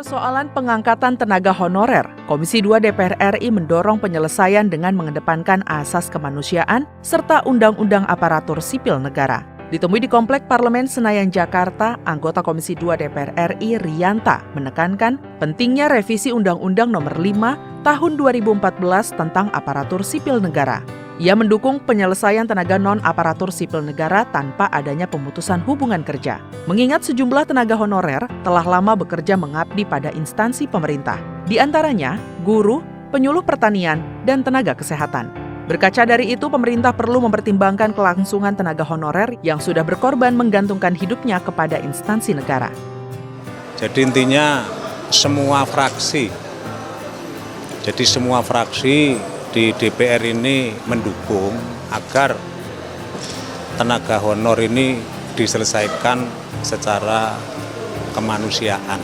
Persoalan pengangkatan tenaga honorer, Komisi 2 DPR RI mendorong penyelesaian dengan mengedepankan asas kemanusiaan serta Undang-Undang Aparatur Sipil Negara. Ditemui di Komplek Parlemen Senayan, Jakarta, anggota Komisi 2 DPR RI Rianta menekankan pentingnya revisi Undang-Undang Nomor 5 Tahun 2014 tentang Aparatur Sipil Negara. Ia mendukung penyelesaian tenaga non-aparatur sipil negara tanpa adanya pemutusan hubungan kerja. Mengingat sejumlah tenaga honorer telah lama bekerja mengabdi pada instansi pemerintah, di antaranya guru, penyuluh pertanian, dan tenaga kesehatan. Berkaca dari itu, pemerintah perlu mempertimbangkan kelangsungan tenaga honorer yang sudah berkorban menggantungkan hidupnya kepada instansi negara. Jadi intinya semua fraksi di DPR ini mendukung agar tenaga honor ini diselesaikan secara kemanusiaan.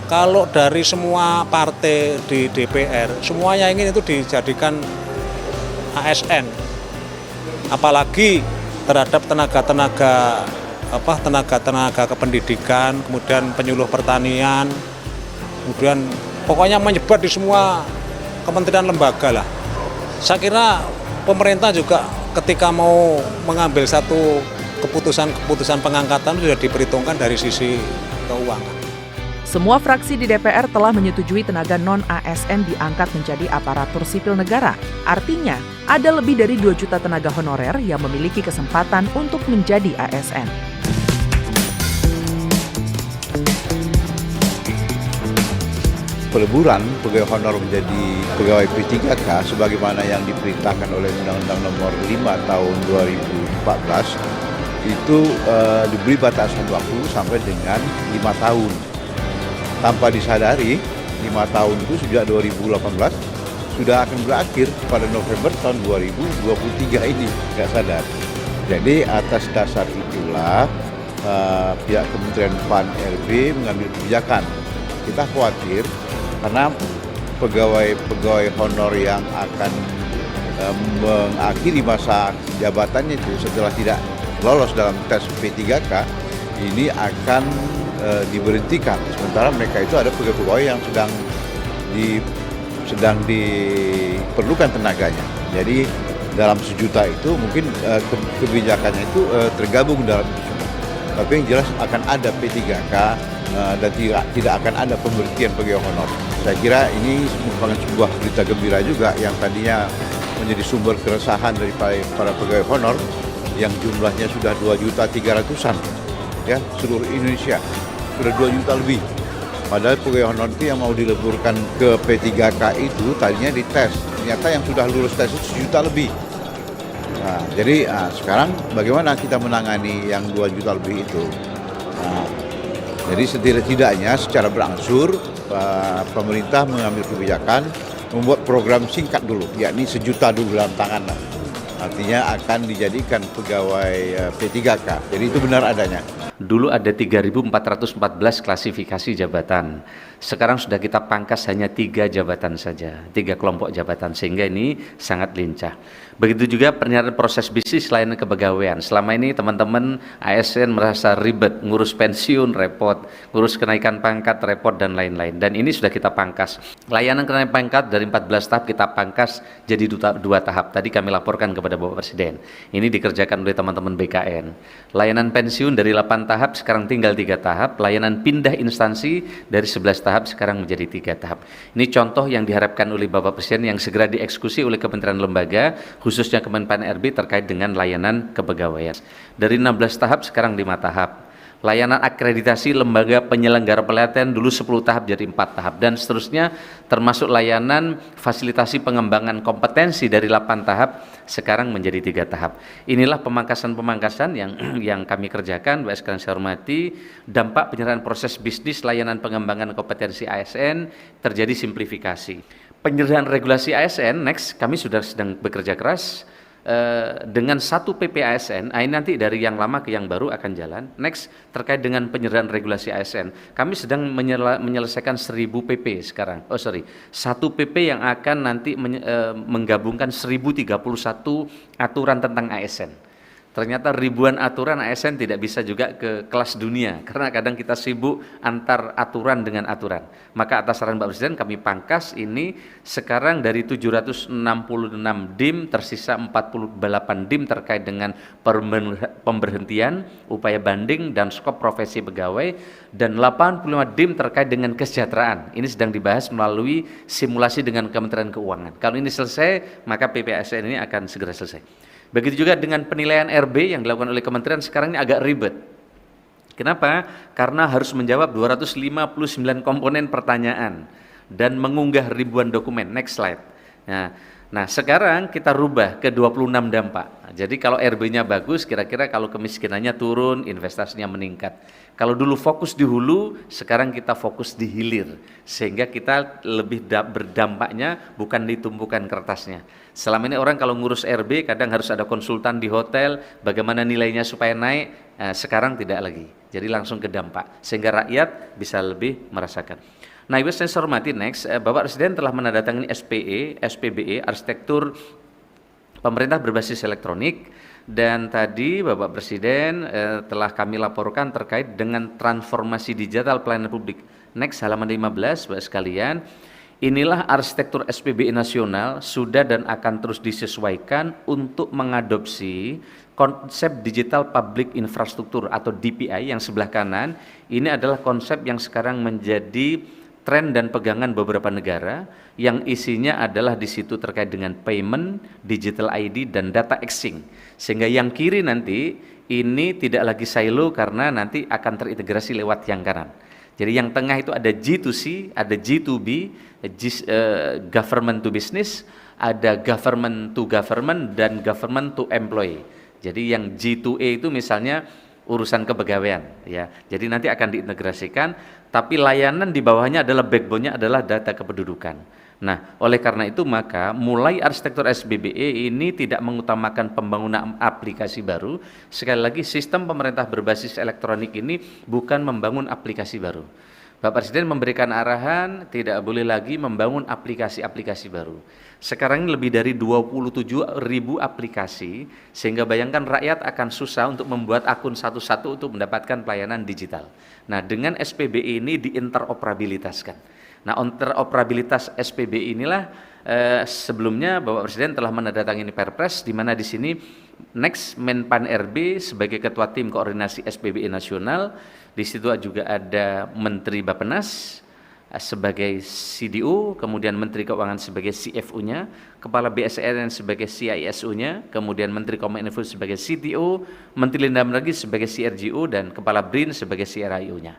Kalau dari semua partai di DPR, semuanya ingin itu dijadikan ASN. Apalagi terhadap tenaga kependidikan, kemudian penyuluh pertanian, kemudian pokoknya menyebar di semua kementerian lembaga lah. Saya kira pemerintah juga ketika mau mengambil satu keputusan pengangkatan sudah diperhitungkan dari sisi keuangan. Semua fraksi di DPR telah menyetujui tenaga non-ASN diangkat menjadi aparatur sipil negara. Artinya, ada lebih dari 2 juta tenaga honorer yang memiliki kesempatan untuk menjadi ASN. Peleburan pegawai honor menjadi pegawai P3K sebagaimana yang diperintahkan oleh Undang-Undang Nomor 5 Tahun 2014 itu diberi batasan waktu sampai dengan 5 tahun. Tanpa disadari, 5 tahun itu sejak 2018 sudah akan berakhir pada November tahun 2023 ini, nggak sadar. Jadi atas dasar itulah pihak Kementerian PAN RB mengambil kebijakan. Kita khawatir karena pegawai honor yang akan mengakhiri masa jabatannya itu setelah tidak lolos dalam tes P3K ini akan diberhentikan. Sementara mereka itu ada pegawai yang sedang diperlukan tenaganya. Jadi dalam 1 juta itu mungkin kebijakannya itu tergabung dalam itu. Tapi yang jelas akan ada P3K dan tidak akan ada pemberhentian pegawai honor. Saya kira ini merupakan sebuah berita gembira juga yang tadinya menjadi sumber keresahan dari para pegawai honor yang jumlahnya sudah 2.300.000-an ya, seluruh Indonesia sudah 2 juta lebih. Padahal pegawai honor itu yang mau dileburkan ke P3K itu tadinya dites, ternyata yang sudah lulus tes itu 1 juta lebih. Nah, jadi sekarang bagaimana kita menangani yang 2 juta lebih itu? Jadi setidak-tidaknya secara berangsur pemerintah mengambil kebijakan membuat program singkat dulu, yakni 1 juta dulu dalam tangan. Artinya akan dijadikan pegawai P3K. Jadi itu benar adanya. Dulu ada 3.414 klasifikasi jabatan. Sekarang sudah kita pangkas hanya 3 jabatan saja, 3 kelompok jabatan, sehingga ini sangat lincah. Begitu juga penyelenggaraan proses bisnis layanan kepegawaian. Selama ini teman-teman ASN merasa ribet, ngurus pensiun repot, ngurus kenaikan pangkat repot, dan lain-lain. Dan ini sudah kita pangkas. Layanan kenaikan pangkat dari 14 tahap kita pangkas jadi 2 tahap. Tadi kami laporkan kepada Bapak Presiden. Ini dikerjakan oleh teman-teman BKN. Layanan pensiun dari 8 tahap sekarang tinggal 3 tahap. Layanan pindah instansi dari 11 tahap sekarang menjadi 3 tahap. Ini contoh yang diharapkan oleh Bapak Presiden yang segera dieksekusi oleh kementerian lembaga, khususnya Kemenpan RB terkait dengan layanan kepegawaian. Dari 16 tahap sekarang 5 tahap. Layanan akreditasi lembaga penyelenggara pelatihan dulu 10 tahap jadi 4 tahap, dan seterusnya, termasuk layanan fasilitasi pengembangan kompetensi dari 8 tahap sekarang menjadi 3 tahap. Inilah pemangkasan-pemangkasan yang kami kerjakan. Bapak sekalian saya hormati, dampak penyerahan proses bisnis layanan pengembangan kompetensi ASN terjadi simplifikasi. Penyerahan regulasi ASN, next, kami sudah sedang bekerja keras dengan 1 PP ASN, ini nanti dari yang lama ke yang baru akan jalan. Next, terkait dengan penyerahan regulasi ASN, kami sedang menyelesaikan 1000 PP sekarang. 1 PP yang akan nanti menggabungkan 1031 aturan tentang ASN. Ternyata ribuan aturan ASN tidak bisa juga ke kelas dunia, karena kadang kita sibuk antar aturan dengan aturan. Maka atas saran Pak Presiden kami pangkas ini sekarang dari 766 DIM tersisa 48 DIM terkait dengan pemberhentian, upaya banding dan skop profesi pegawai, dan 85 DIM terkait dengan kesejahteraan. Ini sedang dibahas melalui simulasi dengan Kementerian Keuangan. Kalau ini selesai, maka PPASN ini akan segera selesai. Begitu juga dengan penilaian RB yang dilakukan oleh kementerian sekarang ini agak ribet. Kenapa? Karena harus menjawab 259 komponen pertanyaan dan mengunggah ribuan dokumen. Next slide. Nah sekarang kita rubah ke 26 dampak. Jadi kalau RB-nya bagus, kira-kira kalau kemiskinannya turun, investasinya meningkat. Kalau dulu fokus di hulu, sekarang kita fokus di hilir. Sehingga kita lebih berdampaknya bukan di tumpukan kertasnya. Selama ini orang kalau ngurus RB kadang harus ada konsultan di hotel, bagaimana nilainya supaya naik, sekarang tidak lagi. Jadi langsung ke dampak, sehingga rakyat bisa lebih merasakan. Nah, Ibu saya hormati, next, Bapak Presiden telah menandatangani SPBE, Arsitektur Pemerintah Berbasis Elektronik, dan tadi Bapak Presiden telah kami laporkan terkait dengan transformasi digital pelayanan publik. Next, halaman 15, Bapak sekalian. Inilah arsitektur SPBE nasional sudah dan akan terus disesuaikan untuk mengadopsi konsep digital public infrastruktur atau DPI yang sebelah kanan. Ini adalah konsep yang sekarang menjadi tren dan pegangan beberapa negara, yang isinya adalah di situ terkait dengan payment, digital ID, dan data exchange. Sehingga yang kiri nanti ini tidak lagi silo karena nanti akan terintegrasi lewat yang kanan. Jadi yang tengah itu ada G2C, ada G2B, government to business, ada government to government, dan government to employee. Jadi yang G2E itu misalnya urusan kepegawaian, ya. Jadi nanti akan diintegrasikan, tapi layanan di bawahnya adalah backbone-nya adalah data kependudukan. Nah, oleh karena itu maka mulai arsitektur SPBE ini tidak mengutamakan pembangunan aplikasi baru. Sekali lagi, sistem pemerintah berbasis elektronik ini bukan membangun aplikasi baru. Bapak Presiden memberikan arahan tidak boleh lagi membangun aplikasi-aplikasi baru. Sekarang ini lebih dari 27.000 aplikasi, sehingga bayangkan rakyat akan susah untuk membuat akun satu-satu untuk mendapatkan pelayanan digital. Nah, dengan SPBE ini diinteroperabilitaskan. Nah, interoperabilitas SPBE inilah sebelumnya Bapak Presiden telah menandatangani Perpres, di mana di sini next Menpan RB sebagai Ketua Tim Koordinasi SPBE Nasional, di situ juga ada Menteri Bappenas sebagai CDO, kemudian Menteri Keuangan sebagai CFO-nya, Kepala BSN sebagai CISO-nya, kemudian Menteri Kominfo sebagai CTO, Menteri Dalam Negeri sebagai CRGO, dan Kepala BRIN sebagai CRIO-nya.